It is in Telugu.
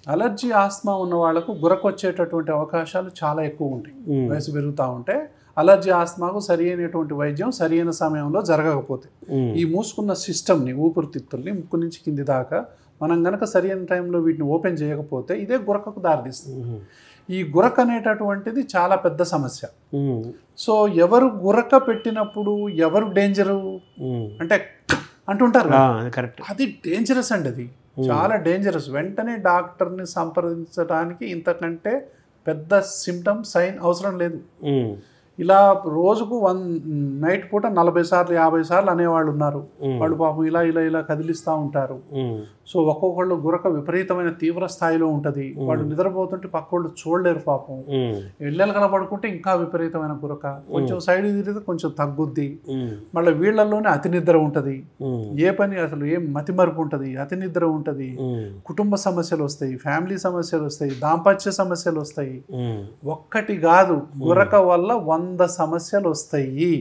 అలర్జీ ఆస్మా ఉన్న వాళ్ళకు గురకొచ్చేటటువంటి అవకాశాలు చాలా ఎక్కువ ఉంటాయి. వయసు పెరుగుతూ ఉంటే అలర్జీ ఆస్మాకు సరి అయినటువంటి వైద్యం సరి అయిన సమయంలో జరగకపోతే ఈ మూసుకున్న సిస్టమ్ని, ఊపిరితిత్తుల్ని ముక్కు నుంచి కింది దాకా మనం గనక సరి అయిన టైంలో వీటిని ఓపెన్ చేయకపోతే ఇదే గురకకు దారితీస్తుంది. ఈ గురక అనేటటువంటిది చాలా పెద్ద సమస్య. సో ఎవరు గురక పెట్టినప్పుడు ఎవరు డేంజరు అంటే అంటుంటారు, అది డేంజరస్ అండి. అది చాలా డేంజరస్. వెంటనే డాక్టర్ని సంప్రదించడానికి ఇంతకంటే పెద్ద సిమ్టమ్ సైన్ అవసరం లేదు. ఇలా రోజుకు నైట్ పూట 40 సార్లు 50 సార్లు అనేవాళ్ళు ఉన్నారు. వాళ్ళు పాపం ఇలా ఇలా ఇలా కదిలిస్తూ ఉంటారు. సో ఒక్కొక్కళ్ళు గురక విపరీతమైన తీవ్ర స్థాయిలో ఉంటుంది. వాళ్ళు నిద్రపోతుంటే పక్కోళ్ళు చూడలేరు పాపం. ఇళ్ళలు కనబడుకుంటే ఇంకా విపరీతమైన గురక. కొంచెం సైడ్ తిరిగితే కొంచెం తగ్గుద్ది. మళ్ళీ వీళ్ళల్లోనే అతి నిద్ర ఉంటుంది. ఏ పని అసలు ఏం మతిమరుపు ఉంటుంది, అతి నిద్ర ఉంటుంది, కుటుంబ సమస్యలు వస్తాయి, ఫ్యామిలీ సమస్యలు వస్తాయి, దాంపత్య సమస్యలు వస్తాయి. ఒక్కటి కాదు, గురక వల్ల 100 సమస్యలు వస్తాయి.